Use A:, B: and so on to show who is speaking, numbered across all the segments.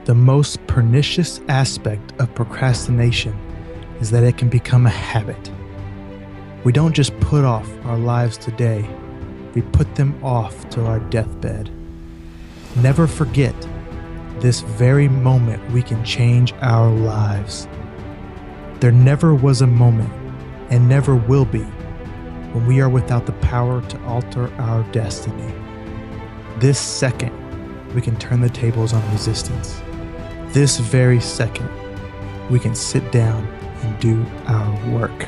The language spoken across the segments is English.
A: The most pernicious aspect of procrastination is that it can become a habit. We don't just put off our lives today, we put them off till our deathbed. Never forget, this very moment we can change our lives. There never was a moment, and never will be, when we are without the power to alter our destiny. This second, we can turn the tables on resistance. This very second, we can sit down and do our work.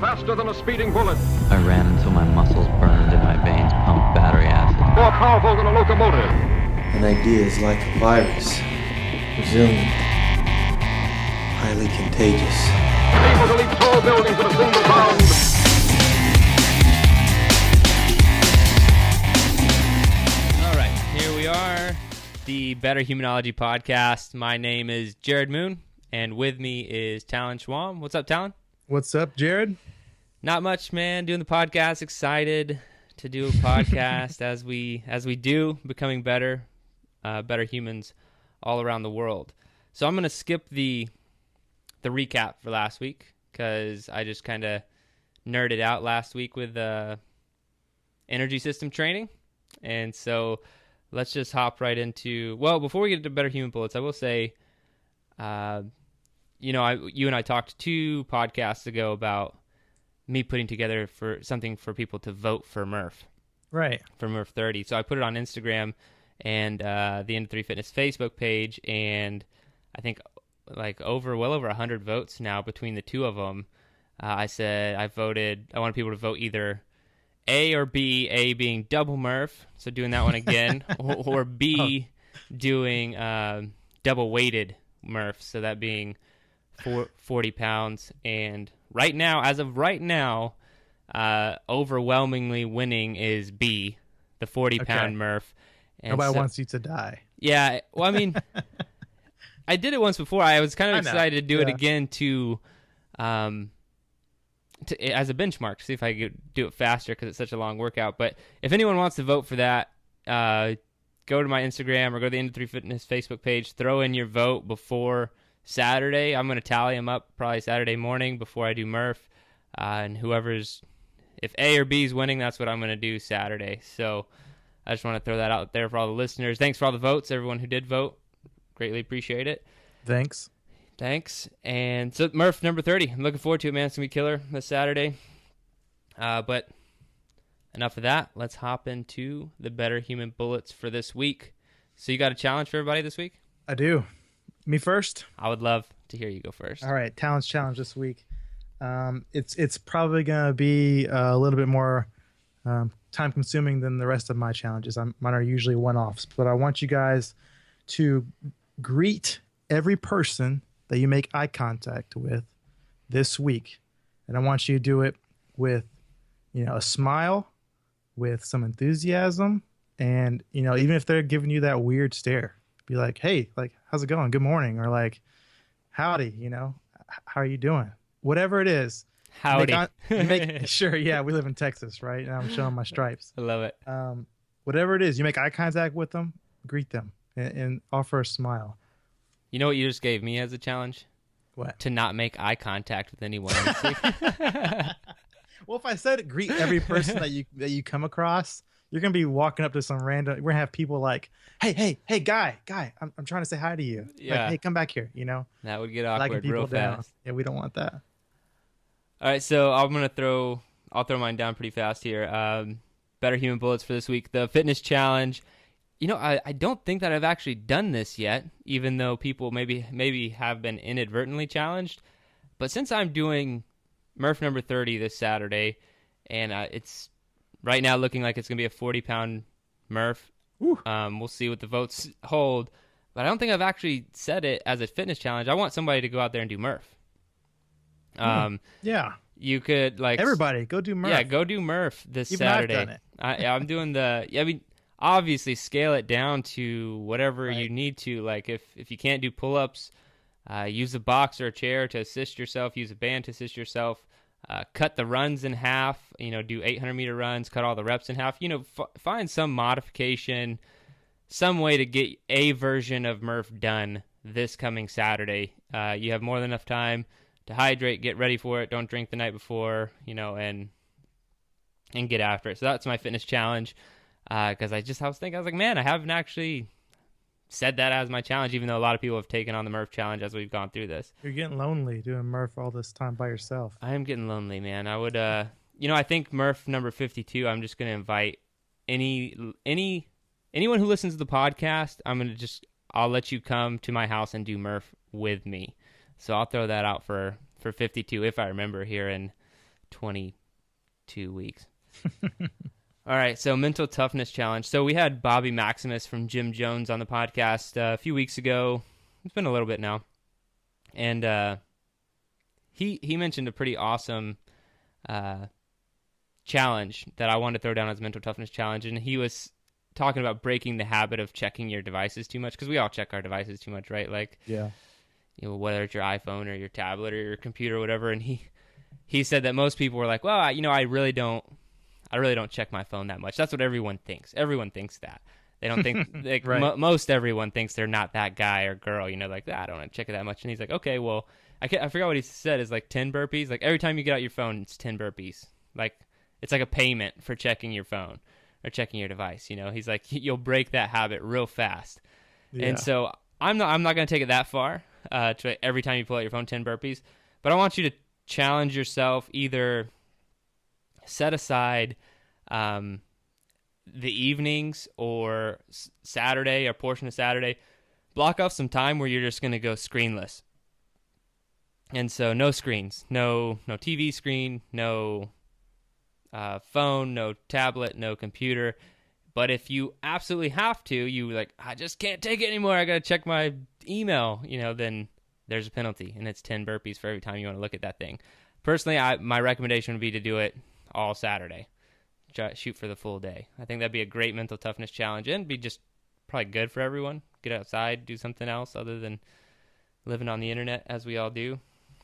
B: Faster than a speeding bullet.
C: I ran until my muscles burned and my veins pumped battery acid.
B: More powerful than a locomotive.
D: An idea is like a virus. Resilient. Highly contagious.
B: Able to leap tall buildings in a single bound.
E: All right, here we are, the Better Humanology Podcast. My name is Jared Moon, and with me is Talon Schwam. What's up, Talon?
A: What's up, Jared?
E: Not much, man. Doing the podcast. Excited to do a podcast as we do, becoming better humans all around the world. So I'm gonna skip the recap for last week because I just kind of nerded out last week with energy system training, and so let's just hop right into. Well, before we get into Better Human Bullets, I will say, you and I talked 2 podcasts ago about me putting together for something for people to vote for Murph.
A: Right.
E: For Murph 30. So I put it on Instagram and the End of 3 Fitness Facebook page, and I think well over 100 votes now between the two of them. I said I wanted people to vote either A or B, A being double Murph, so doing that one again, or B doing double weighted Murph, so that being 40 pounds. And right now, as of right now, overwhelmingly winning is B, the 40-pound Murph. And
A: nobody wants you to die.
E: Yeah, well, I mean, I did it once before. I was kind of excited to do it again to as a benchmark, to see if I could do it faster because it's such a long workout. But if anyone wants to vote for that, go to my Instagram or go to the End of 3 Fitness Facebook page, throw in your vote before Saturday. I'm going to tally them up probably Saturday morning before I do Murph. And if A or B is winning, that's what I'm going to do Saturday. So I just want to throw that out there for all the listeners. Thanks for all the votes, everyone who did vote. Greatly appreciate it.
A: Thanks.
E: And so Murph number 30. I'm looking forward to it, man. It's going to be killer this Saturday. But enough of that. Let's hop into the Better Human Bullets for this week. So you got a challenge for everybody this week?
A: I do. Me first?
E: I would love to hear you go first.
A: All right, Talon's challenge this week. It's probably going to be a little bit more time-consuming than the rest of my challenges. Mine are usually one-offs, but I want you guys to greet every person that you make eye contact with this week, and I want you to do it with, a smile, with some enthusiasm, and even if they're giving you that weird stare, be like, "Hey, how's it going? Good morning," or "Howdy," how are you doing? Whatever it is.
E: Howdy.
A: Sure, yeah, we live in Texas, right? And I'm showing my stripes.
E: I love it.
A: Whatever it is, you make eye contact with them, greet them, and offer a smile.
E: You know what you just gave me as a challenge?
A: What?
E: To not make eye contact with anyone this week.
A: Well, if I said greet every person that you come across, you're gonna be walking up to some random. We're gonna have people like, hey, guy, I'm trying to say hi to you.
E: Yeah.
A: Hey, come back here.
E: That would get awkward real fast.
A: Yeah, we don't want that.
E: All right, so I'll throw mine down pretty fast here. Better Human Bullets for this week. The fitness challenge. I don't think that I've actually done this yet, even though people maybe have been inadvertently challenged. But since I'm doing Murph number 30 this Saturday, and it's right now looking like it's going to be a 40-pound Murph. We'll see what the votes hold. But I don't think I've actually said it as a fitness challenge. I want somebody to go out there and do Murph.
A: Yeah.
E: You could
A: everybody go do Murph.
E: Yeah, go do Murph this
A: Even
E: Saturday.
A: I've done it.
E: I'm doing obviously scale it down to whatever you need to. If you can't do pull-ups, use a box or a chair to assist yourself. Use a band to assist yourself. Cut the runs in half. Do 800-meter runs. Cut all the reps in half. Find some modification some way to get a version of Murph done this coming Saturday. You have more than enough time to hydrate, get ready for it. Don't drink the night before, and get after it. So that's my fitness challenge. Because I was thinking, I was like, man, I haven't actually said that as my challenge, even though a lot of people have taken on the Murph challenge as we've gone through this.
A: You're getting lonely doing Murph all this time by yourself.
E: I am getting lonely, man. I would, I think Murph number 52, I'm just going to invite anyone who listens to the podcast. I'll let you come to my house and do Murph with me. So I'll throw that out for 52, if I remember, here in 22 weeks. All right, so mental toughness challenge. So we had Bobby Maximus from Jim Jones on the podcast a few weeks ago. It's been a little bit now. And he mentioned a pretty awesome challenge that I wanted to throw down as a mental toughness challenge. And he was talking about breaking the habit of checking your devices too much, because we all check our devices too much, right? Like,
A: yeah,
E: whether it's your iPhone or your tablet or your computer or whatever. And he said that most people were like, well, I really don't check my phone that much. That's what everyone thinks. Everyone thinks that. They don't think, like,
A: right.
E: Most everyone thinks they're not that guy or girl, like, I don't want to check it that much. And he's like, okay, well, I forgot what he said is like 10 burpees. Like, every time you get out your phone, it's 10 burpees. Like, it's like a payment for checking your phone or checking your device. He's like, you'll break that habit real fast. Yeah. And so I'm not going to take it that far, to every time you pull out your phone, 10 burpees. But I want you to challenge yourself, either set aside the evenings or Saturday or portion of Saturday, block off some time where you're just going to go screenless. And so no screens, no TV screen, no phone, no tablet, no computer. But if you absolutely have to, I just can't take it anymore, I got to check my email, then there's a penalty, and it's 10 burpees for every time you want to look at that thing. Personally, my recommendation would be to do it all Saturday. Shoot for the full day. I think that'd be a great mental toughness challenge, and be just probably good for everyone. Get outside, do something else other than living on the internet, as we all do.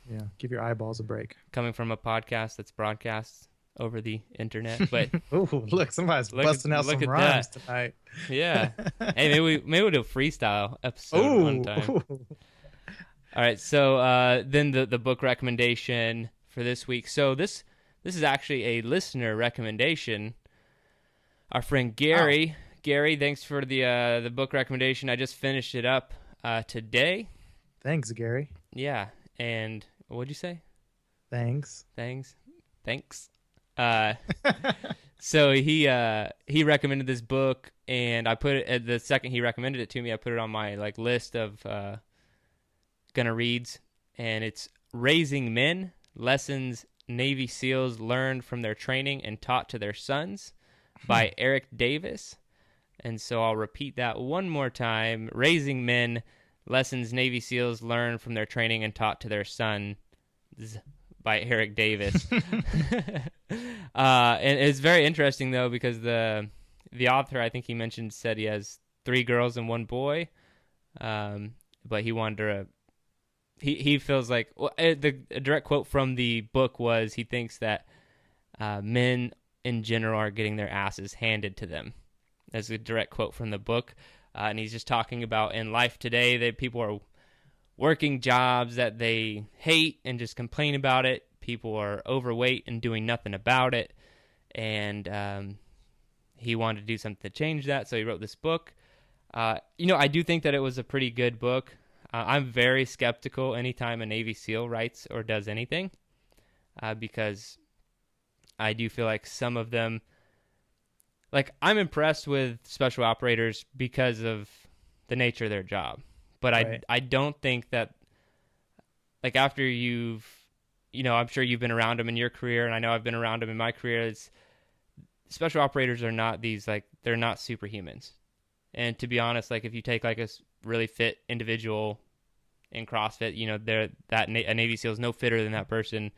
A: Yeah, give your eyeballs a break.
E: Coming from a podcast that's broadcast over the internet, but
A: ooh, look, somebody's busting out some rhymes tonight.
E: Yeah. Hey, maybe we'll do a freestyle episode one time. Ooh. All right, so then the book recommendation for this week. So this is actually a listener recommendation. Our friend Gary. Oh. Gary, thanks for the book recommendation. I just finished it up today.
A: Thanks, Gary.
E: Yeah, and what'd you say?
A: Thanks.
E: So he recommended this book, and I put it the second he recommended it to me. I put it on my list of gonna reads, and it's Raising Men: Lessons Navy SEALs Learned from Their Training and Taught to Their Sons by Eric Davis. And so I'll repeat that one more time. Raising Men: Lessons Navy SEALs Learned from Their Training and Taught to Their Sons by Eric Davis. And it's very interesting, though, because the author, I think he mentioned, said he has 3 girls and 1 boy. But he wanted to... He feels like... Well, a direct quote from the book was he thinks that men in general are getting their asses handed to them. That's a direct quote from the book. And he's just talking about in life today that people are working jobs that they hate and just complain about it. People are overweight and doing nothing about it. And he wanted to do something to change that, so he wrote this book. I do think that it was a pretty good book. I'm very skeptical anytime a Navy SEAL writes or does anything, because I do feel like some of them, I'm impressed with special operators because of the nature of their job. But right. I don't think that, after you've, I'm sure you've been around them in your career, and I know I've been around them in my career, special operators are not these, they're not superhumans. And to be honest, if you take, a really fit individual in CrossFit, a Navy SEAL is no fitter than that person.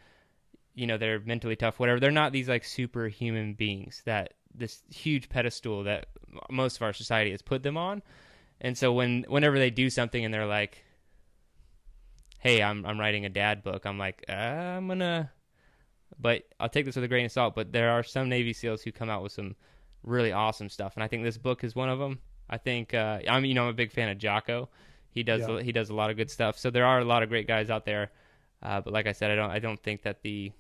E: They're mentally tough, whatever. They're not these, superhuman beings that this huge pedestal that most of our society has put them on. And so whenever they do something and they're like, hey, I'm writing a dad book, I'm like, but I'll take this with a grain of salt. But there are some Navy SEALs who come out with some really awesome stuff. And I think this book is one of them. I think I'm a big fan of Jocko. He does a lot of good stuff. So there are a lot of great guys out there. But like I said, I don't think that the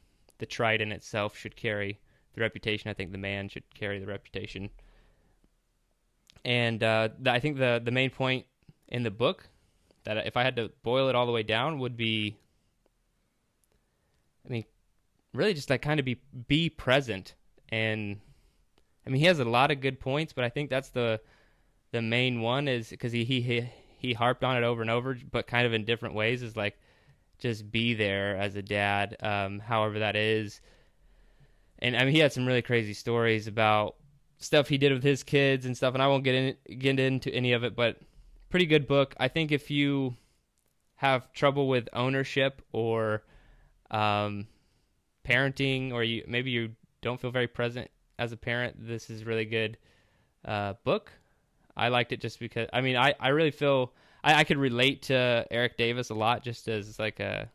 E: trident itself should carry the reputation. I think the man should carry the reputation. And I think the main point in the book, that if I had to boil it all the way down, would be, I mean, really just like kind of be present. And I mean, he has a lot of good points, but I think that's the main one, is because he harped on it over and over, but kind of in different ways, is like, just be there as a dad, however that is. And I mean, he had some really crazy stories about stuff he did with his kids and stuff, and I won't get into any of it, but pretty good book. I think if you have trouble with ownership or parenting, or maybe you don't feel very present as a parent, this is a really good book. I liked it just because, I mean, I really feel I could relate to Eric Davis a lot, just as like a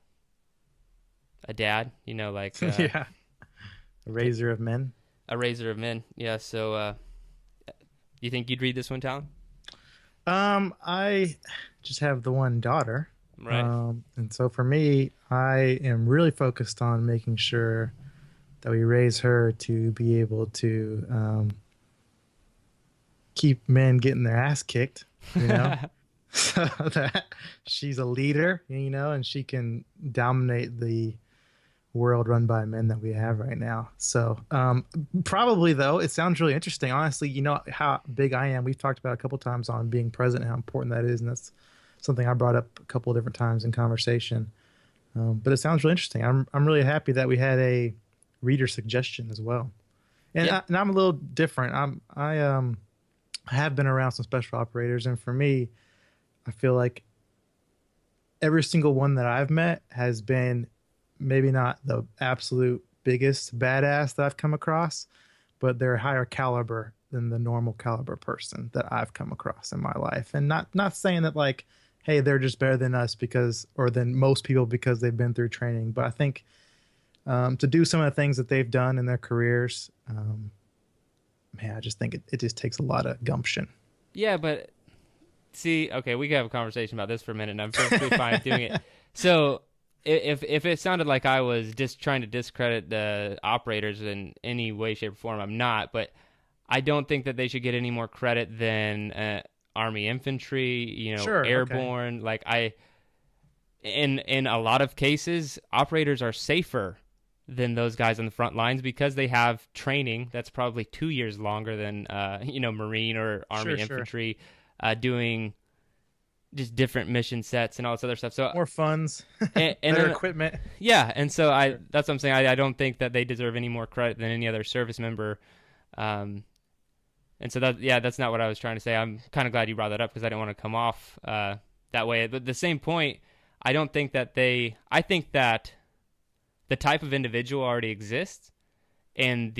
E: dad, like
A: yeah, a raiser of men.
E: A raiser of men, yeah. So, you think you'd read this one, Talon?
A: I just have the one daughter,
E: right?
A: And so for me, I am really focused on making sure that we raise her to be able to keep men getting their ass kicked, so that she's a leader, and she can dominate the world run by men that we have right now. So probably, though, it sounds really interesting. Honestly, how big I am. We've talked about a couple times on being present and how important that is, and that's something I brought up a couple of different times in conversation. But it sounds really interesting. I'm really happy that we had a reader suggestion as well. And,
E: yeah.
A: I'm a little different. I have been around some special operators, and for me, I feel like every single one that I've met has been maybe not the absolute biggest badass that I've come across, but they're higher caliber than the normal caliber person that I've come across in my life. And not saying that like, hey, they're just better than us or than most people because they've been through training. But I think to do some of the things that they've done in their careers, I just think it just takes a lot of gumption.
E: Yeah, but see, okay, we can have a conversation about this for a minute, and I'm perfectly fine doing it. So if it sounded like I was just trying to discredit the operators in any way, shape, or form, I'm not. But I don't think that they should get any more credit than Army infantry,
A: Sure,
E: airborne. Okay. Like in a lot of cases, operators are safer than those guys on the front lines because they have training that's probably 2 years longer than Marine or Army infantry. Doing just different mission sets and all this other stuff. So
A: more funds,
E: and
A: better equipment.
E: Yeah, and so that's what I'm saying. I don't think that they deserve any more credit than any other service member. And so that's not what I was trying to say. I'm kind of glad you brought that up because I didn't want to come off that way. But the same point, I don't think that I think that the type of individual already exists, and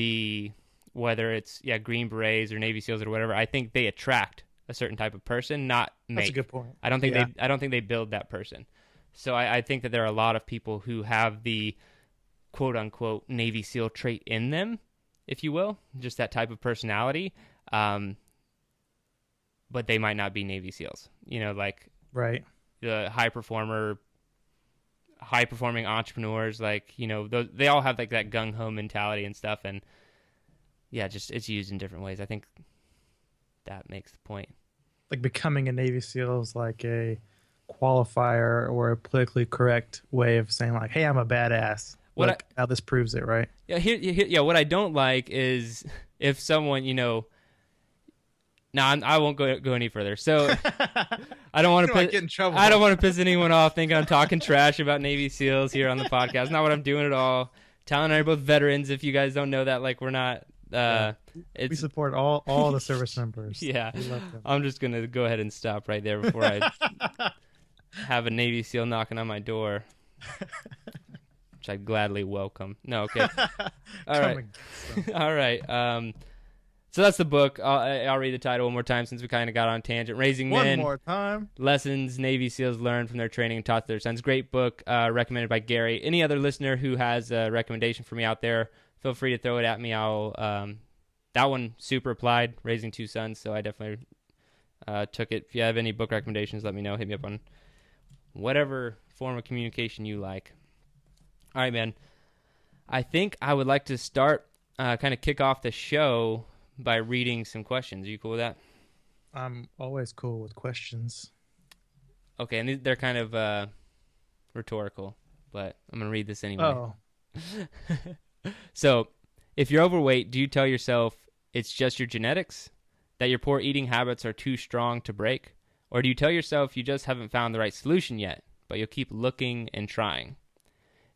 E: whether it's Green Berets or Navy SEALs or whatever, I think they attract a certain type of person, not make.
A: That's a good point.
E: I don't think they build that person. So I think that there are a lot of people who have the quote unquote Navy SEAL trait in them, if you will, just that type of personality. But they might not be Navy SEALs. Like
A: right.
E: The high performing entrepreneurs, like, they all have like that gung ho mentality and stuff. And yeah, just it's used in different ways. I think that makes the point.
A: Like becoming a Navy SEAL is like a qualifier or a politically correct way of saying like, hey, I'm a badass. How this proves it, right?
E: Yeah. What I don't like is if someone, I won't go any further. So I don't want to
A: get in trouble.
E: I don't want to piss anyone off thinking I'm talking trash about Navy SEAls here on the podcast. Not what I'm doing at all. Talon and I are both veterans. If you guys don't know that, like, we're not.
A: We support all the service members.
E: Yeah, I'm just gonna go ahead and stop right there before I have a Navy SEAL knocking on my door, which I'd gladly welcome. No, okay. All right. So that's the book. I'll read the title one more time since we kind of got on a tangent. Raising Men.
A: One more time. Lessons
E: Navy SEALs learned from their training and taught to their sons. Great book, recommended by Gary. Any other listener who has a recommendation for me out there, feel free to throw it at me. That one super applied, Raising Two Sons, so I definitely took it. If you have any book recommendations, let me know. Hit me up on whatever form of communication you like. All right, man. I think I would like to start, kind of kick off the show by reading some questions. Are you cool with that?
A: I'm always cool with questions.
E: Okay, and they're kind of rhetorical, but I'm going to read this anyway.
A: Oh.
E: So, if you're overweight, do you tell yourself it's just your genetics, that your poor eating habits are too strong to break? Or do you tell yourself you just haven't found the right solution yet, but you'll keep looking and trying?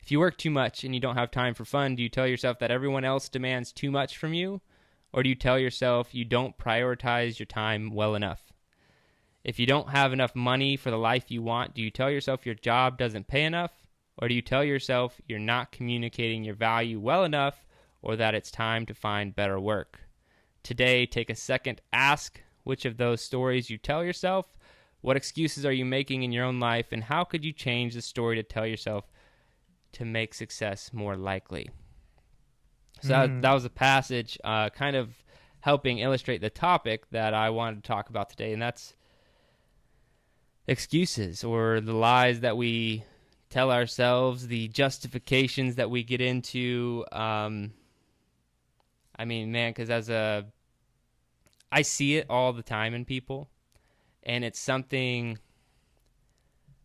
E: If you work too much and you don't have time for fun, do you tell yourself that everyone else demands too much from you? Or do you tell yourself you don't prioritize your time well enough? If you don't have enough money for the life you want, do you tell yourself your job doesn't pay enough? Or do you tell yourself you're not communicating your value well enough, or that it's time to find better work? Today, take a second, ask which of those stories you tell yourself, what excuses are you making in your own life, and how could you change the story to tell yourself to make success more likely? So that was a passage kind of helping illustrate the topic that I wanted to talk about today, and that's excuses, or the lies that we tell ourselves, the justifications that we get into. I mean, man, because I see it all the time in people, and it's something,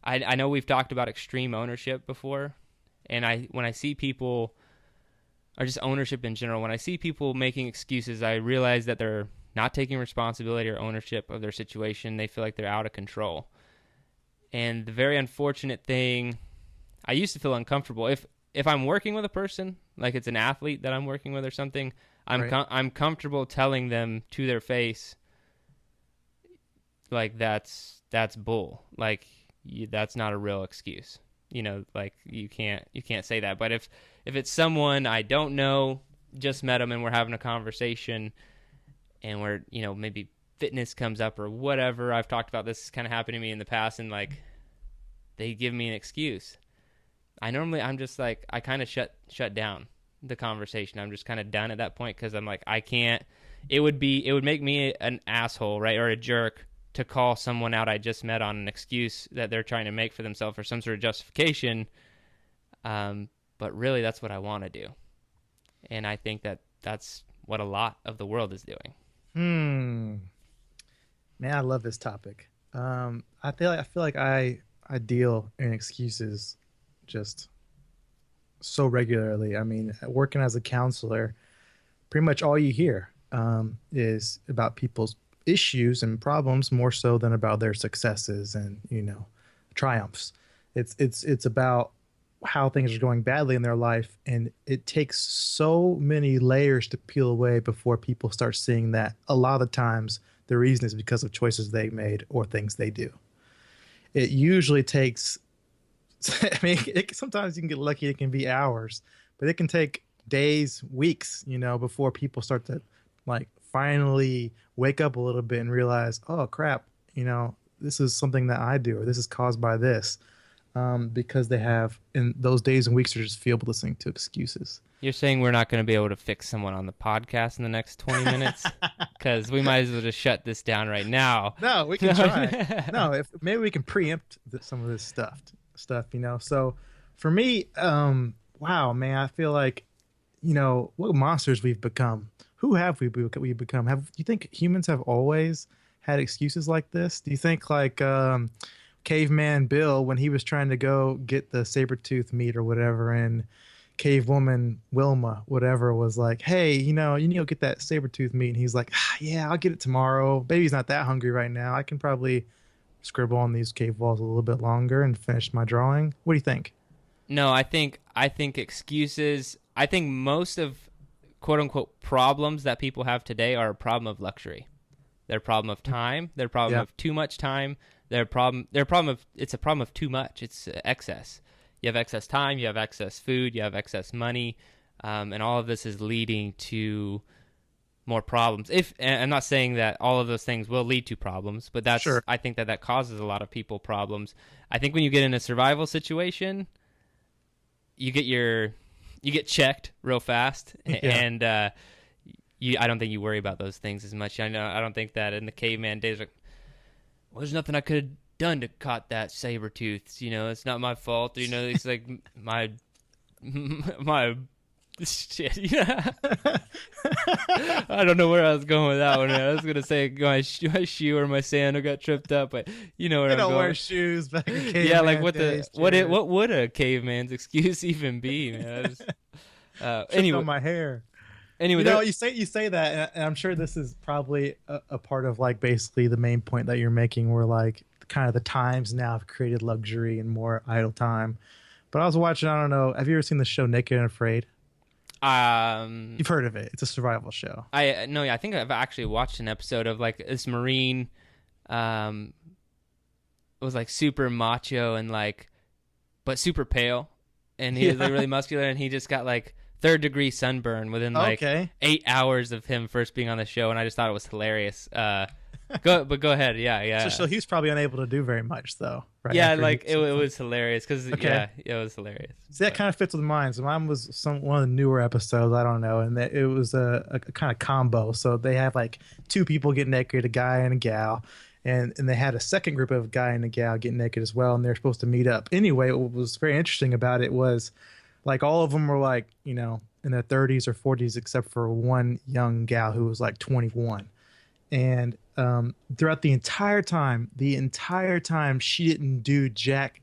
E: I know we've talked about extreme ownership before, and when I see people, or just ownership in general, when I see people making excuses, I realize that they're not taking responsibility or ownership of their situation. They feel like they're out of control. And the very unfortunate thing, I used to feel uncomfortable. If I'm working with a person, like it's an athlete that I'm working with or something, I'm comfortable telling them to their face, like that's bull. Like that's not a real excuse. You know, like you can't say that. But if it's someone I don't know, just met them and we're having a conversation, and we're, you know, maybe fitness comes up or whatever. I've talked about this kind of happened to me in the past, and like they give me an excuse. I'm just like, I kind of shut down the conversation. I'm just kind of done at that point, because I'm like, I can't. It would make me an asshole, right, or a jerk to call someone out I just met on an excuse that they're trying to make for themselves or some sort of justification. But really, that's what I want to do, and I think that that's what a lot of the world is doing.
A: Man, I love this topic. I feel like I deal in excuses just so regularly. I mean, working as a counselor, pretty much all you hear is about people's issues and problems more so than about their successes and, you know, triumphs. It's about how things are going badly in their life, and it takes so many layers to peel away before people start seeing that a lot of the times the reason is because of choices they made or things they do. It usually takes, I mean, sometimes you can get lucky, it can be hours, but it can take days, weeks, you know, before people start to like finally wake up a little bit and realize, oh crap, you know, this is something that I do, or this is caused by this, because they have, in those days and weeks, are just filled with listening to excuses.
E: You're saying we're not going to be able to fix someone on the podcast in the next 20 minutes? Because we might as well just shut this down right now.
A: No, we can try. No, maybe we can preempt some of this stuff, you know. So for me, wow, man, I feel like, you know, what monsters we've become. Who have we become? Do you think humans have always had excuses like this? Do you think like Caveman Bill, when he was trying to go get the saber-tooth meat or whatever, and Cave Woman Wilma, whatever, was like, hey, you need to go get that saber-tooth meat. And he's like, yeah, I'll get it tomorrow. Baby's not that hungry right now. I can probably scribble on these cave walls a little bit longer and finish my drawing. What do you think?
E: No, I think excuses, I think most of quote-unquote problems that people have today are a problem of luxury. They're a problem of time. They're a problem of too much time. It's a problem of too much. It's excess. You have excess time, you have excess food, you have excess money, and all of this is leading to more problems. And I'm not saying that all of those things will lead to problems, but that's sure. I think that causes a lot of people problems. I think when you get in a survival situation, you get checked real fast, and I don't think you worry about those things as much. I don't think that in the caveman days, well, there's nothing I could have done to caught that saber tooth. It's not my fault. It's like my shit. I don't know where I was going with that one. I was gonna say my shoe or my sandal got tripped up, but you know where I'm going.
A: Wear shoes back in caveman
E: Yeah, like
A: days,
E: what would a caveman's excuse even be, man? Anyway,
A: on my hair.
E: Anyway,
A: you say that, and I'm sure this is probably a part of like basically the main point that you're making, where like kind of the times now have created luxury and more idle time. But I was watching, I don't know, have you ever seen the show Naked and Afraid? You've heard of it. It's a survival show.
E: I think I've actually watched an episode of like this Marine, was like super macho and like, but super pale, and he was like really muscular, and he just got like 3rd-degree sunburn within like 8 hours of him first being on the show, and I just thought it was hilarious. Go ahead. Yeah.
A: So he's probably unable to do very much though, right?
E: Yeah, like it was hilarious because it was hilarious.
A: See, that kind of fits with mine. So mine was one of the newer episodes. I don't know, and it was a kind of combo. So they have like 2 people get naked, a guy and a gal, and they had a second group of guy and a gal get naked as well, and they're supposed to meet up. Anyway, what was very interesting about it was like all of them were like in their 30s or 40s, except for one young gal who was like 21. And throughout the entire time, she didn't do jack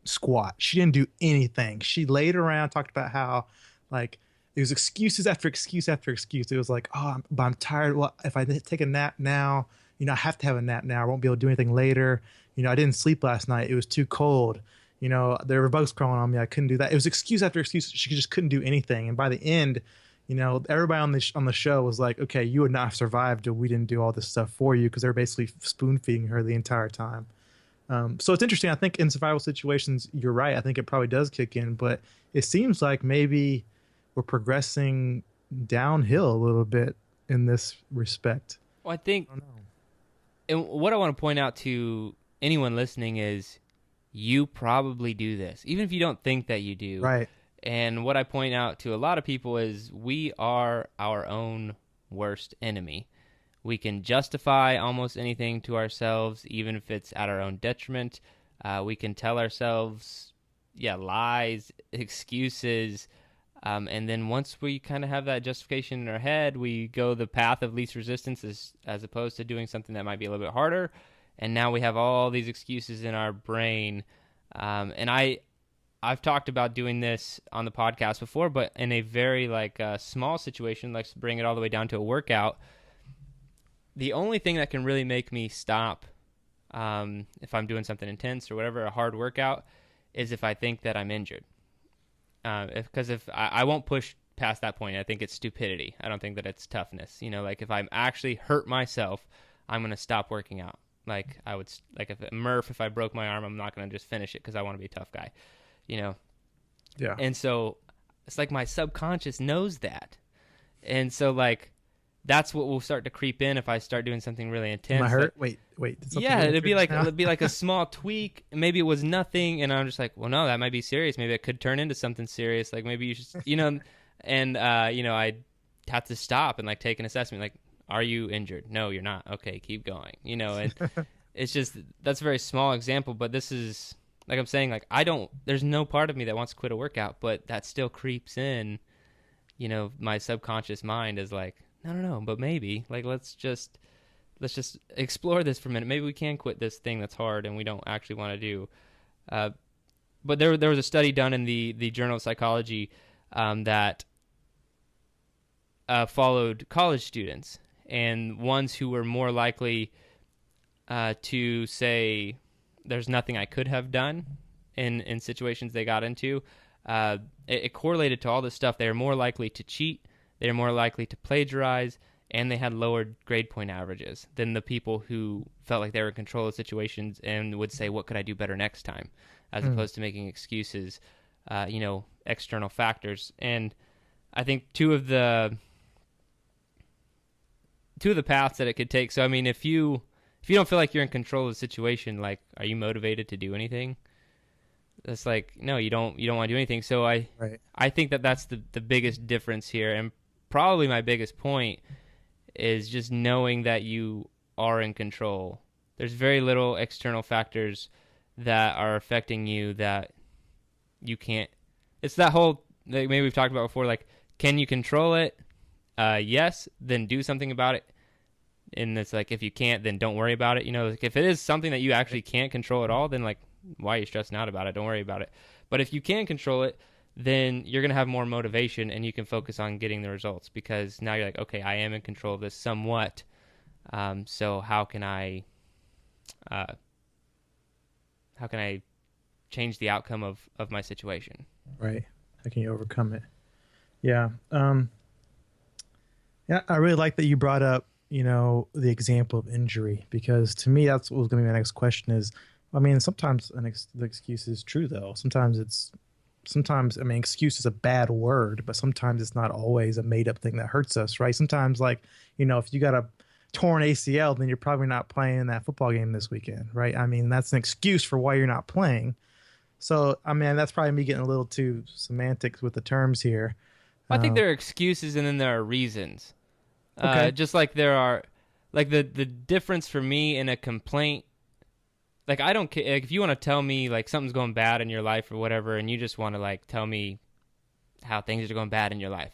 A: squat. She didn't do anything. She laid around, talked about how like it was excuses after excuse after excuse. It was like, but I'm tired. Well, if I take a nap now, I have to have a nap now. I won't be able to do anything later. I didn't sleep last night. It was too cold. There were bugs crawling on me. I couldn't do that. It was excuse after excuse. She just couldn't do anything. And by the end, everybody on the show was like, okay, you would not have survived if we didn't do all this stuff for you, because they're basically spoon feeding her the entire time. So it's interesting. I think in survival situations, you're right. I think it probably does kick in, but it seems like maybe we're progressing downhill a little bit in this respect.
E: Well, I think, and what I want to point out to anyone listening is you probably do this, even if you don't think that you do.
A: Right.
E: And what I point out to a lot of people is we are our own worst enemy. We can justify almost anything to ourselves, even if it's at our own detriment. We can tell ourselves, lies, excuses. And then once we kind of have that justification in our head, we go the path of least resistance as opposed to doing something that might be a little bit harder. And now we have all these excuses in our brain. And I've talked about doing this on the podcast before, but in a very small situation, let's bring it all the way down to a workout. The only thing that can really make me stop if I'm doing something intense or whatever, a hard workout, is if I think that I'm injured. Because if I won't push past that point, I think it's stupidity. I don't think that it's toughness. If I'm actually hurt myself, I'm going to stop working out. If I broke my arm, I'm not going to just finish it because I want to be a tough guy. Yeah. And so it's like my subconscious knows that. And so that's what will start to creep in if I start doing something really intense.
A: Am I hurt? Wait.
E: Yeah, it'd be like a small tweak. Maybe it was nothing, and I'm just like, well, no, that might be serious. Maybe it could turn into something serious. Like maybe you should, and I have to stop and take an assessment. Like, are you injured? No, you're not. Okay, keep going. And it's just that's a very small example, but this is. Like I'm saying, there's no part of me that wants to quit a workout, but that still creeps in. My subconscious mind is like, no, but maybe, let's just explore this for a minute. Maybe we can quit this thing that's hard and we don't actually want to do. But there was a study done in the Journal of Psychology that followed college students and ones who were more likely to say, there's nothing I could have done in situations they got into. It correlated to all this stuff. They were more likely to cheat. They were more likely to plagiarize, and they had lower grade point averages than the people who felt like they were in control of situations and would say, what could I do better next time? As opposed to making excuses, external factors. And I think two of the paths that it could take. So, I mean, if you don't feel like you're in control of the situation, are you motivated to do anything? That's no, you don't want to do anything. So I think that's the biggest difference here. And probably my biggest point is just knowing that you are in control. There's very little external factors that are affecting you that you can't. It's that whole, like maybe we've talked about before, like, can you control it? Yes, then do something about it. And it's like, if you can't, then don't worry about it. You know, like if it is something that you actually can't control at all, then like, why are you stressing out about it? Don't worry about it. But if you can control it, then you're going to have more motivation and you can focus on getting the results, because now you're like, okay, I am in control of this somewhat. So how can I change the outcome of my situation?
A: Right. How can you overcome it? Yeah. Yeah, I really like that you brought up, the example of injury, because to me, that's what was going to be my next question is, I mean, sometimes the excuse is true, though. Sometimes, excuse is a bad word, but sometimes it's not always a made up thing that hurts us, right? Sometimes, like, if you got a torn ACL, then you're probably not playing that football game this weekend, right? I mean, that's an excuse for why you're not playing. So, I mean, that's probably me getting a little too semantics with the terms here.
E: I think there are excuses and then there are reasons.
A: Okay.
E: Just like there are, like the difference for me in a complaint, like I don't care, like if you want to tell me like something's going bad in your life or whatever, and you just want to like tell me how things are going bad in your life,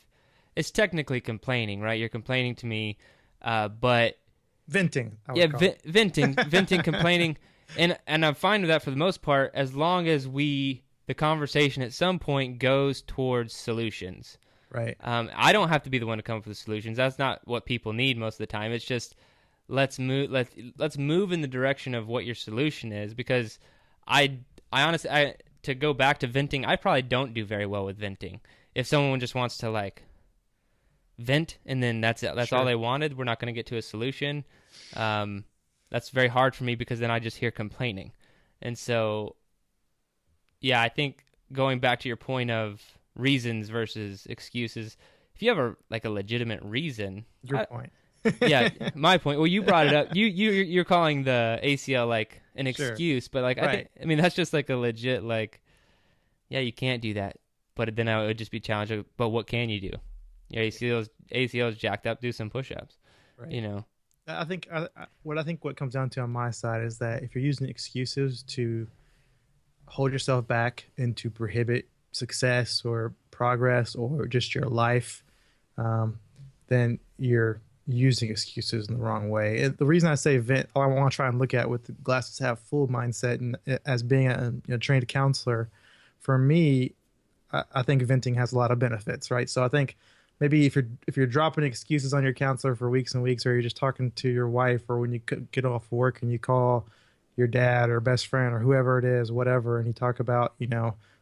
E: it's technically complaining, right? You're complaining to me, but
A: venting.
E: Venting, complaining, and I'm fine with that for the most part, as long as the conversation at some point goes towards solutions.
A: Right.
E: I don't have to be the one to come up with the solutions. That's not what people need most of the time. It's just let's move in the direction of what your solution is, because I honestly, to go back to venting, I probably don't do very well with venting. If someone just wants to like vent and then that's it, that's
A: Sure.
E: all they wanted, we're not going to get to a solution. That's very hard for me, because then I just hear complaining. And so, yeah, I think going back to your point of reasons versus excuses, if you have a legitimate reason,
A: Your point.
E: Yeah, my point. Well, you brought it up. You're calling the ACL like an
A: Sure.
E: excuse, but like
A: Right.
E: I mean that's just like a legit like, yeah, you can't do that. But then I would just be challenged. But what can you do? Your ACL's jacked up. Do some push-ups.
A: Right. I think what comes down to on my side is that if you're using excuses to hold yourself back and to prohibit success or progress or just your life, then you're using excuses in the wrong way. The reason I say vent, I want to try and look at with the glasses half full mindset, and as being a trained counselor, for me, I think venting has a lot of benefits, right? So I think maybe if you're dropping excuses on your counselor for weeks and weeks, or you're just talking to your wife, or when you get off work and you call your dad or best friend or whoever it is, whatever, and you talk about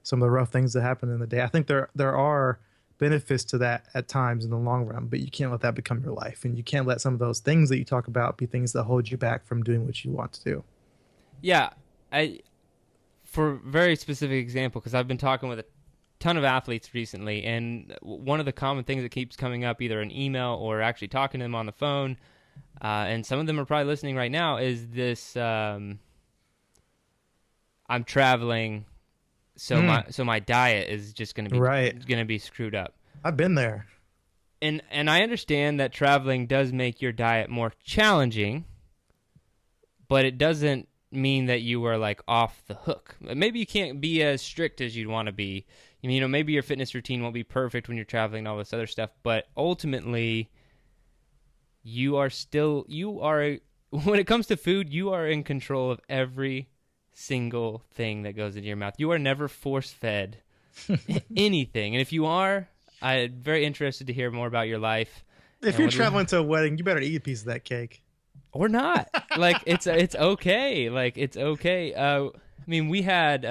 A: some of the rough things that happen in the day, I think there are benefits to that at times in the long run, but you can't let that become your life, and you can't let some of those things that you talk about be things that hold you back from doing what you want to do.
E: Yeah, for a very specific example, because I've been talking with a ton of athletes recently, and one of the common things that keeps coming up, either an email or actually talking to them on the phone, and some of them are probably listening right now, is this: I'm traveling. So my diet is just going to be screwed up.
A: I've been there.
E: And I understand that traveling does make your diet more challenging, but it doesn't mean that you are like off the hook. Maybe you can't be as strict as you'd want to be. Maybe your fitness routine won't be perfect when you're traveling and all this other stuff, but ultimately you are when it comes to food, you are in control of every single thing that goes into your mouth. You are never force-fed anything. And if you are, I'm very interested to hear more about your life.
A: If you're traveling to a wedding, you better eat a piece of that cake.
E: Or not. Like, it's okay. Like, it's okay. I mean, we had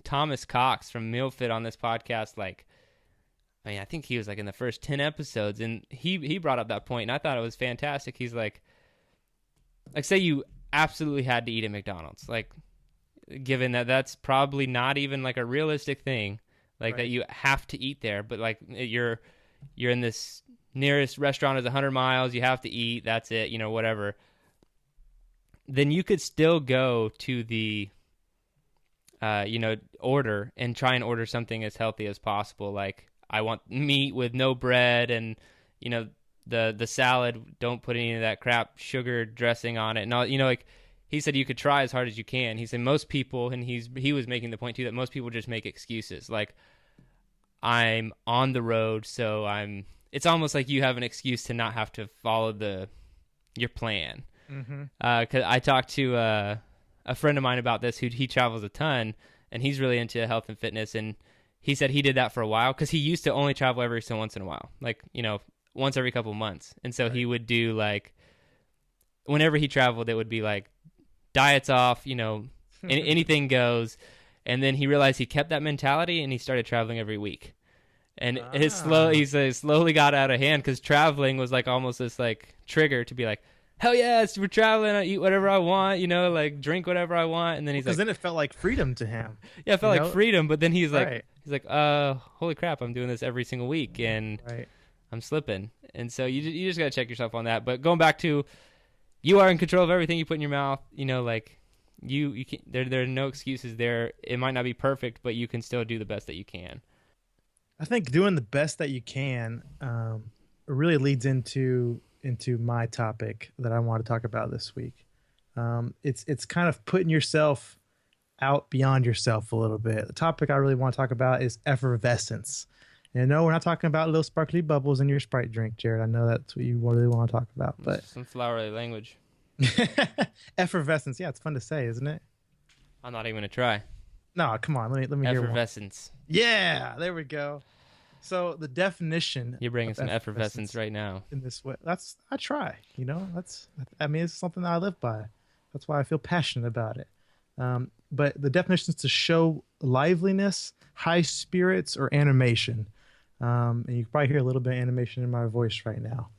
E: Thomas Cox from MealFit on this podcast. Like, I think he was like in the first 10 episodes, and he brought up that point, and I thought it was fantastic. He's like say you absolutely had to eat at McDonald's. Like, given that that's probably not even like a realistic thing, like that you have to eat there, but like you're in this nearest restaurant is 100 miles, you have to eat, that's it, whatever. Then you could still go to the order and try and order something as healthy as possible. Like, I want meat with no bread, and the salad, don't put any of that crap sugar dressing on it, and all, like he said you could try as hard as you can. He said most people, and he was making the point too, that most people just make excuses. Like, I'm on the road, so it's almost like you have an excuse to not have to follow your plan.
A: Mm-hmm.
E: 'Cause I talked to a friend of mine about this he travels a ton, and he's really into health and fitness, and he said he did that for a while because he used to only travel every so once in a while, like, once every couple months. And so he would do, like, whenever he traveled, it would be like diets off, anything goes. And then he realized he kept that mentality, and he started traveling every week. And he slowly got out of hand because traveling was like almost this like trigger to be like, hell yes, we're traveling. I eat whatever I want, like drink whatever I want. And then he's like,
A: then it felt like freedom to him.
E: Yeah, it felt like freedom. But then he's
A: Right.
E: like, holy crap, I'm doing this every single week, and
A: Right.
E: I'm slipping. And so you just got to check yourself on that. But going back to, you are in control of everything you put in your mouth. Like, you can, there are no excuses there. It might not be perfect, but you can still do the best that you can.
A: I think doing the best that you can really leads into my topic that I want to talk about this week. It's kind of putting yourself out beyond yourself a little bit. The topic I really want to talk about is effervescence. And no, we're not talking about little sparkly bubbles in your Sprite drink, Jared. I know that's what you really want to talk about, but
E: Some flowery language.
A: effervescence, yeah, it's fun to say, isn't it?
E: I'm not even going to try.
A: No, come on, let me hear one.
E: Effervescence.
A: Yeah, there we go. So the definition
E: You're bringing
A: of
E: some effervescence right now.
A: in this way, I try, it's something that I live by. That's why I feel passionate about it. But the definition is to show liveliness, high spirits, or animation. And you can probably hear a little bit of animation in my voice right now.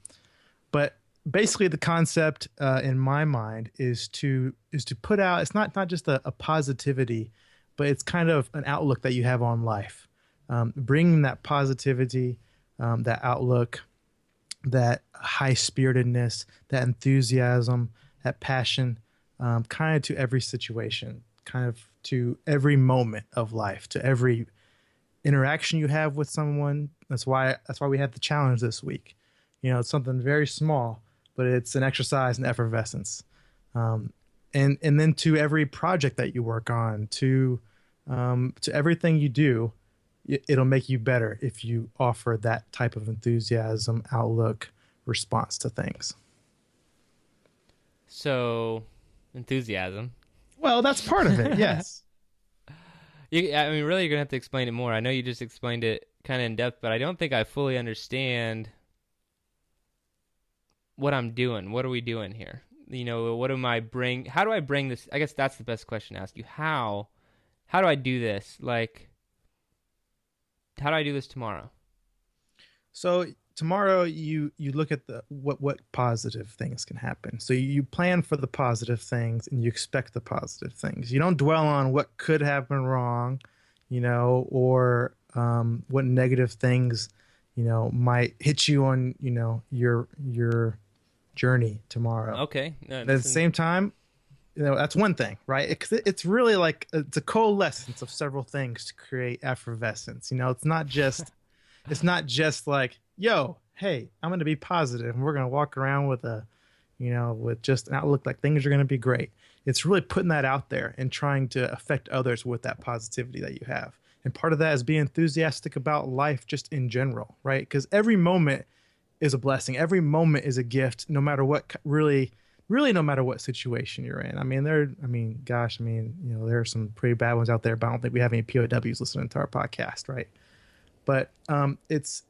A: But basically, the concept in my mind is to put out. It's not just a positivity, but it's kind of an outlook that you have on life. Bringing that positivity, that outlook, that high spiritedness, that enthusiasm, that passion, kind of to every situation, kind of to every moment of life, to every interaction you have with someone. That's why we have the challenge this week. It's something very small, but it's an exercise in effervescence. And then to every project that you work on, to everything you do, it'll make you better if you offer that type of enthusiasm, outlook, response to things.
E: So, enthusiasm.
A: Well, that's part of it, yes.
E: Really, you're going to have to explain it more. I know you just explained it kind of in depth, but I don't think I fully understand what I'm doing. What are we doing here? What am I bring? How do I bring this? I guess that's the best question to ask you. How do I do this? Like, how do I do this tomorrow?
A: So tomorrow you look at what positive things can happen. So you plan for the positive things and you expect the positive things. You don't dwell on what could happen wrong, or what negative things, might hit you on, your journey tomorrow.
E: Okay.
A: At the same time, that's one thing, right? It's really like it's a coalescence of several things to create effervescence. It's not just like, yo, hey, I'm going to be positive and we're going to walk around with with just an outlook like things are going to be great. It's really putting that out there and trying to affect others with that positivity that you have. And part of that is being enthusiastic about life just in general, right? Because every moment is a blessing. Every moment is a gift, no matter what, really no matter what situation you're in. There are some pretty bad ones out there, but I don't think we have any POWs listening to our podcast, right? But it's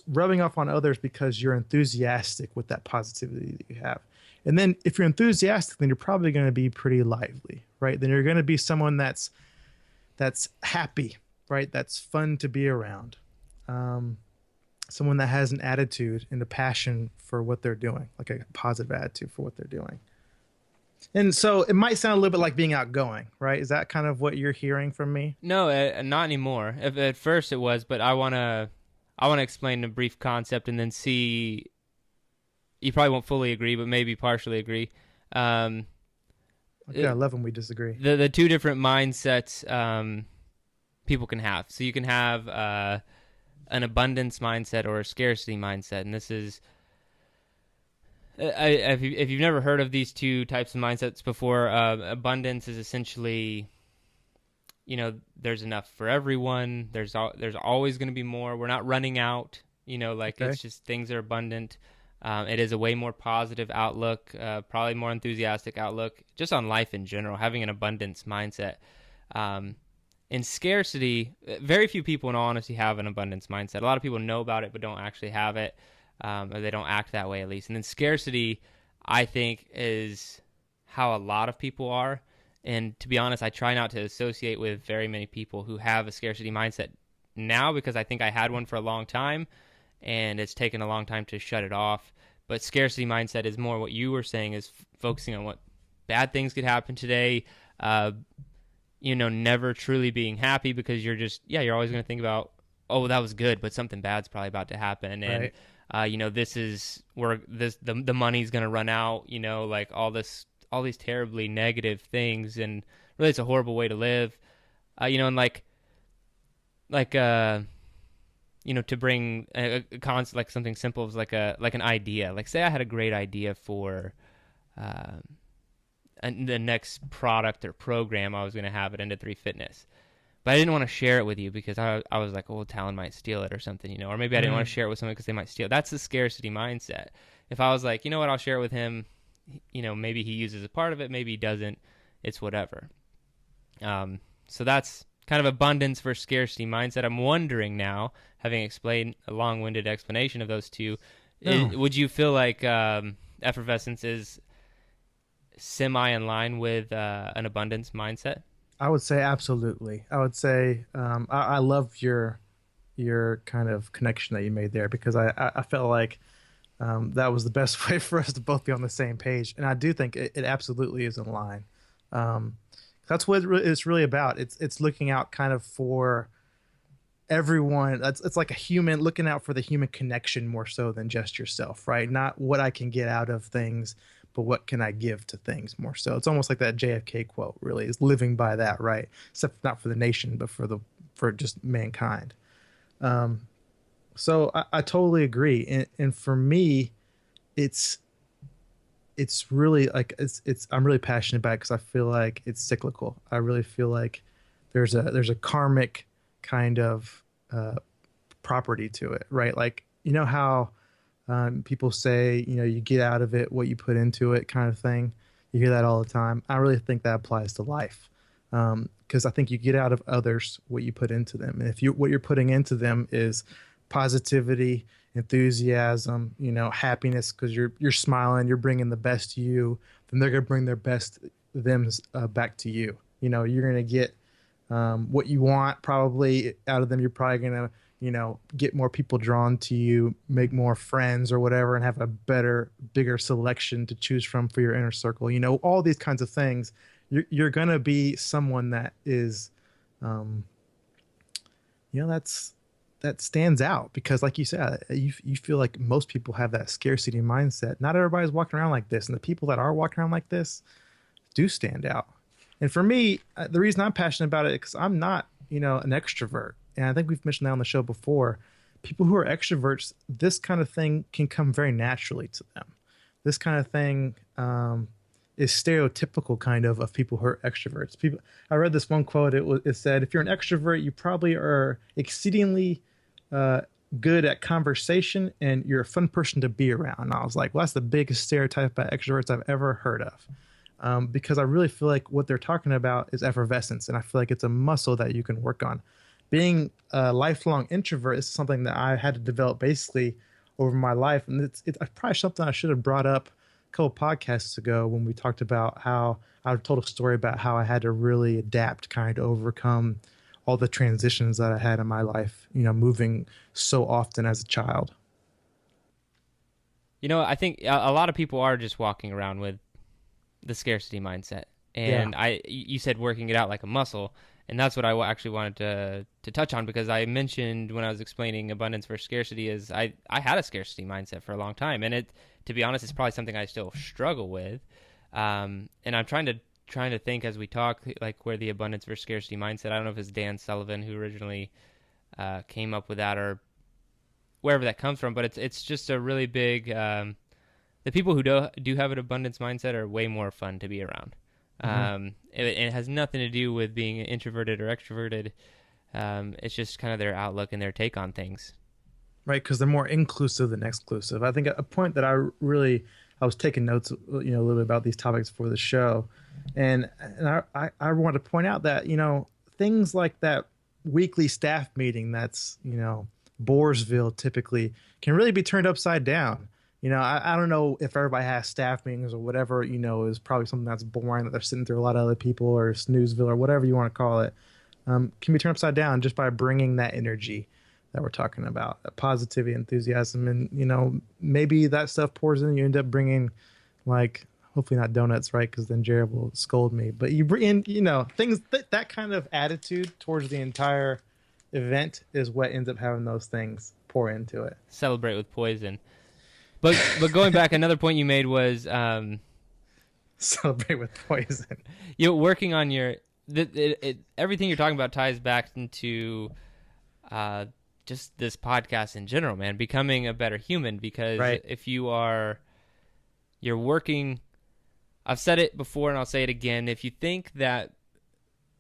A: rubbing off on others because you're enthusiastic with that positivity that you have. And then if you're enthusiastic, then you're probably going to be pretty lively, right? Then you're going to be someone that's happy, right? That's fun to be around. Someone that has an attitude and a passion for what they're doing, like a positive attitude for what they're doing. And so it might sound a little bit like being outgoing, right? Is that kind of what you're hearing from me?
E: No, not anymore. At first it was, but I want to explain a brief concept and then see. You probably won't fully agree, but maybe partially agree.
A: Okay, I love when we disagree.
E: The two different mindsets people can have. So you can have an abundance mindset or a scarcity mindset, and this is If you've never heard of these two types of mindsets before, abundance is essentially, there's enough for everyone. There's always going to be more. We're not running out.
A: Okay.
E: It's just things are abundant. It is a way more positive outlook, probably more enthusiastic outlook, just on life in general. Having an abundance mindset. In scarcity, very few people, in all honesty, have an abundance mindset. A lot of people know about it, but don't actually have it. Or they don't act that way, at least. And then scarcity, I think, is how a lot of people are. And to be honest, I try not to associate with very many people who have a scarcity mindset now, because I think I had one for a long time, and it's taken a long time to shut it off. But scarcity mindset is more what you were saying, is focusing on what bad things could happen today, never truly being happy, because you're always going to think about, oh, that was good, but something bad's probably about to happen. And
A: Right.
E: this is where the money's going to run out, like all these terribly negative things. And really, it's a horrible way to live. And to bring a concept, like something simple, is like an idea. Like, say I had a great idea for the next product or program I was going to have at End of 3 Fitness. But I didn't want to share it with you because I was like, oh, Talon might steal it or something, or maybe I didn't want to share it with someone because they might steal it. That's the scarcity mindset. If I was like, you know what, I'll share it with him, maybe he uses a part of it, maybe he doesn't, it's whatever. So that's kind of abundance versus scarcity mindset. I'm wondering now, having explained a long-winded explanation of those two, would you feel like effervescence is semi in line with an abundance mindset?
A: I would say absolutely. I would say I love your kind of connection that you made there, because I felt like that was the best way for us to both be on the same page. And I do think it absolutely is in line. That's what it's really about. It's looking out kind of for everyone. It's like a human, looking out for the human connection more so than just yourself, right? Not what I can get out of things, but what can I give to things more so. It's almost like that JFK quote, really, is living by that, right? Except not for the nation, but for just mankind. So I totally agree. And for me, it's really like, I'm really passionate about it, because I feel like it's cyclical. I really feel like there's a karmic kind of property to it, right? Like, how people say, you get out of it what you put into it, kind of thing. You hear that all the time. I really think that applies to life, because I think you get out of others what you put into them. And if what you're putting into them is positivity, enthusiasm, happiness, because you're smiling, you're bringing the best you, then they're going to bring their best them back to you. You're going to get what you want probably out of them. You're probably going to get more people drawn to you, make more friends or whatever, and have a bigger selection to choose from for your inner circle. All these kinds of things. You're going to be someone that is, that stands out, because like you said, you feel like most people have that scarcity mindset. Not everybody's walking around like this, and the people that are walking around like this do stand out. And for me, the reason I'm passionate about it is because I'm not, an extrovert. And I think we've mentioned that on the show before. People who are extroverts, this kind of thing can come very naturally to them. This kind of thing is stereotypical kind of people who are extroverts. I read this one quote. It said, if you're an extrovert, you probably are exceedingly good at conversation, and you're a fun person to be around. And I was like, well, that's the biggest stereotype about extroverts I've ever heard of. Because I really feel like what they're talking about is effervescence, and I feel like it's a muscle that you can work on. Being a lifelong introvert is something that I had to develop basically over my life, and it's probably something I should have brought up a couple podcasts ago when we talked about how I told a story about how I had to really adapt, kind of overcome all the transitions that I had in my life, moving so often as a child.
E: I think a lot of people are just walking around with the scarcity mindset. And
A: Yeah.
E: You said working it out like a muscle, and that's what I actually wanted to touch on, because I mentioned when I was explaining abundance versus scarcity is I had a scarcity mindset for a long time, and to be honest, it's probably something I still struggle with. And I'm trying to think as we talk, like, where the abundance versus scarcity mindset. I don't know if it's Dan Sullivan who originally came up with that, or wherever that comes from, but it's just a really big the people who do have an abundance mindset are way more fun to be around. It has nothing to do with being introverted or extroverted. It's just kind of their outlook and their take on things.
A: Right, because they're more inclusive than exclusive. I think a point that I was taking notes, a little bit about these topics for the show, and I want to point out that things like that weekly staff meeting that's Boresville typically can really be turned upside down. I don't know if everybody has staff meetings or whatever, is probably something that's boring that they're sitting through a lot of other people, or snoozeville or whatever you want to call it, can be turned upside down just by bringing that energy that we're talking about, that positivity, enthusiasm. And, maybe that stuff pours in, you end up bringing hopefully not donuts, right? Because then Jared will scold me, but you bring in, things that kind of attitude towards the entire event is what ends up having those things pour into it.
E: Celebrate with poison. But going back, another point you made was
A: celebrate with poison.
E: Working on your everything you're talking about ties back into just this podcast in general, man. Becoming a better human, because if you're working. I've said it before and I'll say it again. If you think that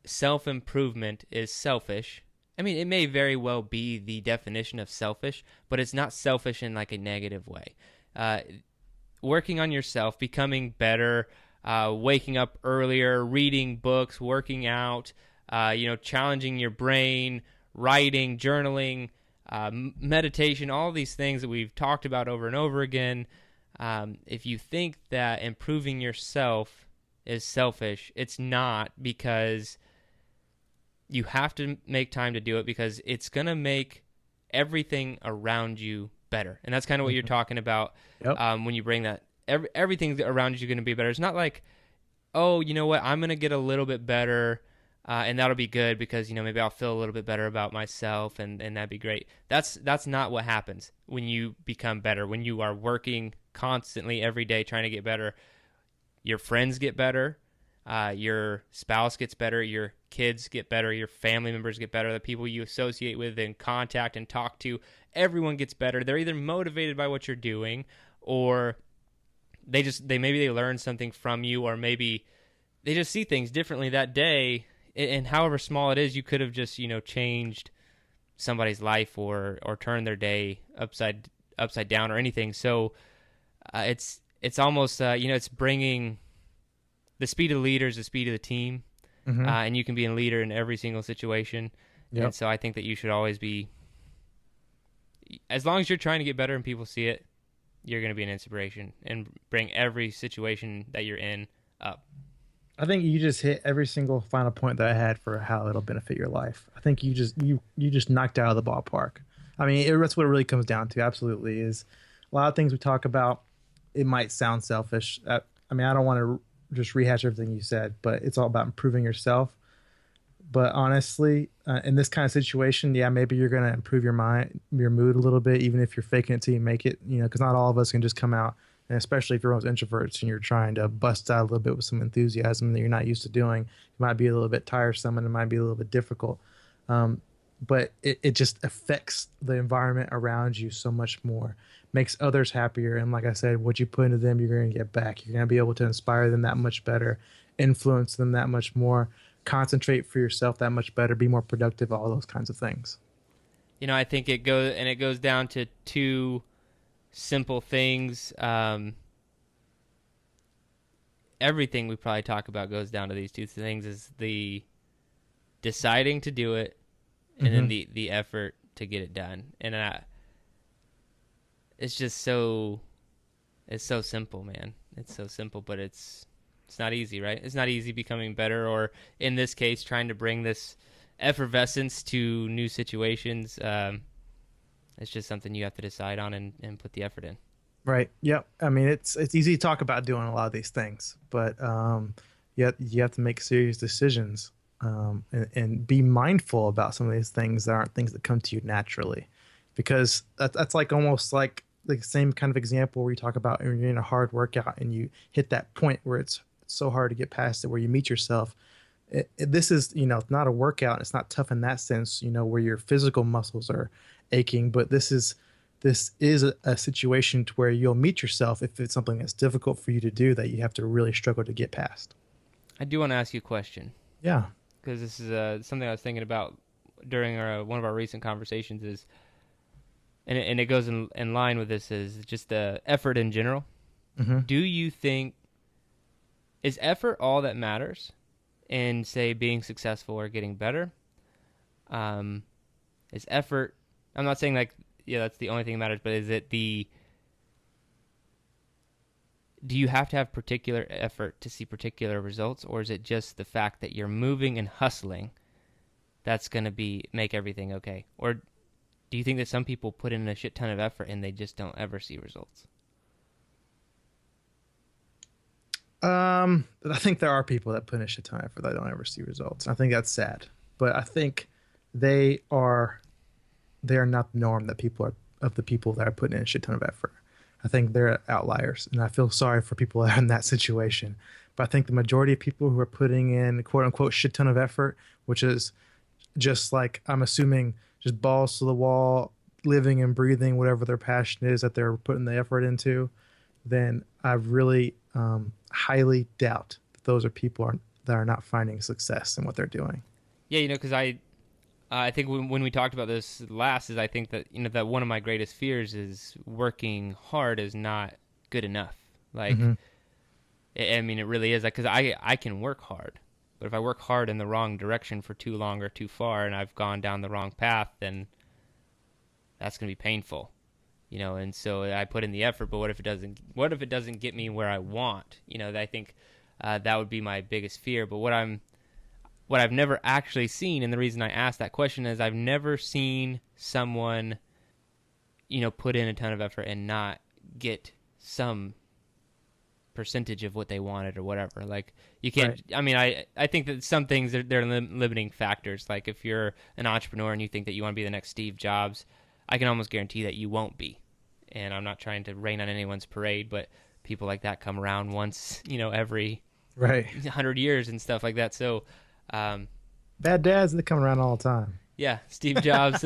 E: self-improvement is selfish, I mean, it may very well be the definition of selfish, but it's not selfish in a negative way. Working on yourself, becoming better, waking up earlier, reading books, working out, challenging your brain, writing, journaling, meditation, all these things that we've talked about over and over again. If you think that improving yourself is selfish, it's not, because you have to make time to do it, because it's going to make everything around you better. And that's kind of what you're talking about. Yep. When you bring that, everything around you is going to be better. It's not like, oh, you know what, I'm going to get a little bit better, and that'll be good because, maybe I'll feel a little bit better about myself, and that'd be great. That's not what happens when you become better. When you are working constantly every day trying to get better, your friends get better, your spouse gets better, your kids get better, your family members get better, the people you associate with and contact and talk to, everyone gets better. They're either motivated by what you're doing, or they maybe learn something from you, or maybe they just see things differently that day. And however small it is, you could have just changed somebody's life or turned their day upside down or anything. So it's almost it's bringing the speed of the leader is the speed of the team, and you can be a leader in every single situation. Yep. And so I think that you should always be, as long as you're trying to get better and people see it, you're going to be an inspiration and bring every situation that you're in up.
A: I think you just hit every single final point that I had for how it'll benefit your life. I think you just knocked out of the ballpark. I mean, that's what it really comes down to. Absolutely, is a lot of things we talk about. It might sound selfish. I don't want to just rehash everything you said, but it's all about improving yourself. But honestly, in this kind of situation, yeah, maybe you're going to improve your mood a little bit, even if you're faking it till you make it. Because not all of us can just come out. And especially if you're one of those introverts and you're trying to bust out a little bit with some enthusiasm that you're not used to doing, it might be a little bit tiresome and it might be a little bit difficult. But it just affects the environment around you so much more, makes others happier. And like I said, what you put into them, you're going to get back. You're going to be able to inspire them that much better, influence them that much more, concentrate for yourself that much better, be more productive, all those kinds of things.
E: I think it goes down to two simple things. Everything we probably talk about goes down to these two things: is the deciding to do it, and then the effort to get it done. And it's just so simple, man. It's so simple, but it's not easy, right? It's not easy becoming better, or in this case, trying to bring this effervescence to new situations. It's just something you have to decide on and put the effort in.
A: Right. Yep. I mean, it's easy to talk about doing a lot of these things, but you have to make serious decisions and be mindful about some of these things that aren't things that come to you naturally, because that's like almost like the same kind of example where you talk about when you're in a hard workout and you hit that point where it's so hard to get past it, where you meet yourself. This is, not a workout. It's not tough in that sense, where your physical muscles are aching, but this is this is a situation to where you'll meet yourself if it's something that's difficult for you to do that you have to really struggle to get past.
E: I do want to ask you a question.
A: Yeah.
E: Because this is something I was thinking about during one of our recent conversations is, and it goes in line with this, is just the effort in general.
A: Mm-hmm.
E: Do you think, is effort all that matters in, say, being successful or getting better? Is effort, I'm not saying like, yeah, that's the only thing that matters, but is it do you have to have particular effort to see particular results, or is it just the fact that you're moving and hustling that's going to make everything okay? Or do you think that some people put in a shit ton of effort and they just don't ever see results?
A: I think there are people that put in a shit ton of effort that don't ever see results. I think that's sad, but I think they are not the norm that the people that are putting in a shit ton of effort. I think they're outliers, and I feel sorry for people that are in that situation. But I think the majority of people who are putting in quote unquote shit ton of effort, which is just like, I'm assuming, just balls to the wall, living and breathing whatever their passion is that they're putting the effort into, then I really highly doubt that those are people that are not finding success in what they're doing. Yeah,
E: because I think when we talked about this last, is I think that that one of my greatest fears is working hard is not good enough. Like,
A: mm-hmm.
E: It really is, because I can work hard, but if I work hard in the wrong direction for too long or too far, and I've gone down the wrong path, then that's going to be painful, And so I put in the effort, but what if it doesn't get me where I want? I think that would be my biggest fear. But what I've never actually seen, and the reason I asked that question is I've never seen someone, put in a ton of effort and not get some percentage of what they wanted or whatever. Like, you can't, right. I think that some things, they're limiting factors. Like, if you're an entrepreneur and you think that you want to be the next Steve Jobs, I can almost guarantee that you won't be. And I'm not trying to rain on anyone's parade, but people like that come around once, every
A: right
E: 100 years and stuff like that. So,
A: bad dads, they come around all the time.
E: Yeah, Steve Jobs.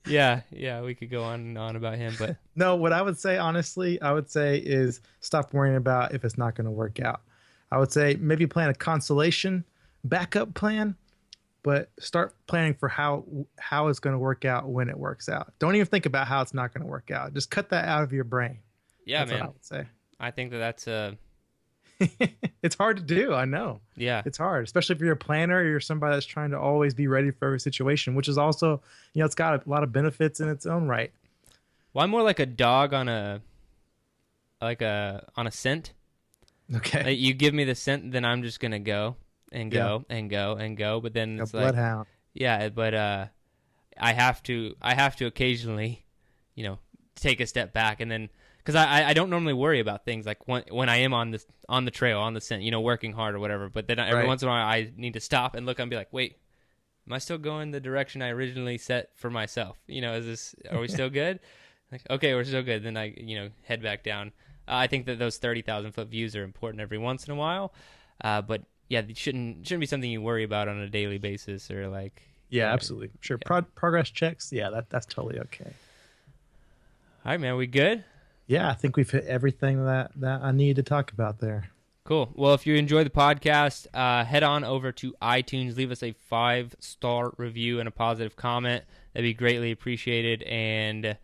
E: yeah, we could go on and on about him, but
A: no, what I would say, honestly, is stop worrying about if it's not going to work out. I would say maybe plan a consolation backup plan, but start planning for how it's going to work out when it works out. Don't even think about how it's not going to work out. Just cut that out of your brain.
E: Yeah,
A: that's
E: man.
A: What I would say.
E: I think that's
A: it's hard to do. I know.
E: Yeah.
A: It's hard, especially if you're a planner or you're somebody that's trying to always be ready for every situation, which is also, it's got a lot of benefits in its own right.
E: Well, I'm more like a dog on a scent.
A: Okay.
E: Like, you give me the scent, then I'm just going to go and go and go and go. But then it's like,
A: bloodhound.
E: Yeah. But, I have to occasionally, take a step back, and then, because I don't normally worry about things like when I am on the trail, on the scent, working hard or whatever. But then every once in a while I need to stop and look and be like, wait, am I still going the direction I originally set for myself? Are we still good? Like, okay, we're still good. Then I, head back down. I think that those 30,000 foot views are important every once in a while. But yeah, it shouldn't be something you worry about on a daily basis or like.
A: Yeah, absolutely. Sure. Yeah. Progress checks. Yeah, that's totally okay.
E: All right, man. We good?
A: Yeah, I think we've hit everything that I need to talk about there.
E: Cool. Well, if you enjoy the podcast, head on over to iTunes. Leave us a 5-star review and a positive comment. That'd be greatly appreciated. And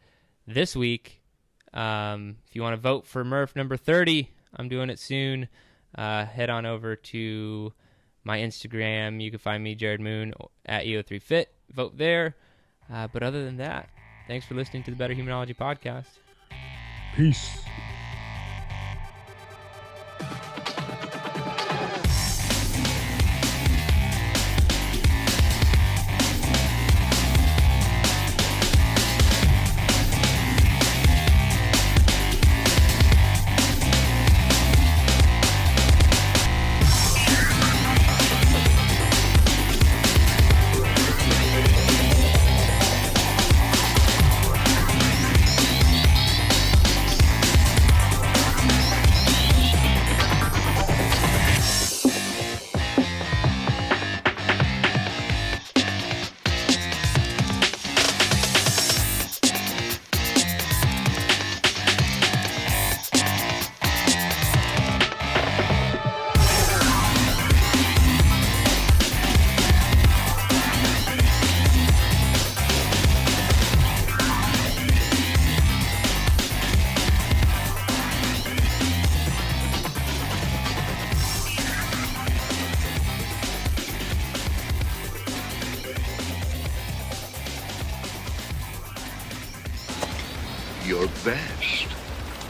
E: this week, if you want to vote for Murph number 30, I'm doing it soon. Head on over to my Instagram. You can find me, Jared Moon, at EO3Fit. Vote there. But other than that, thanks for listening to the Better Humanology Podcast.
A: Peace.
F: your best.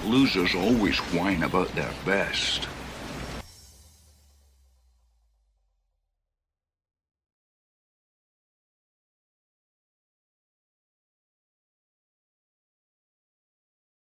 F: Losers always whine about their best.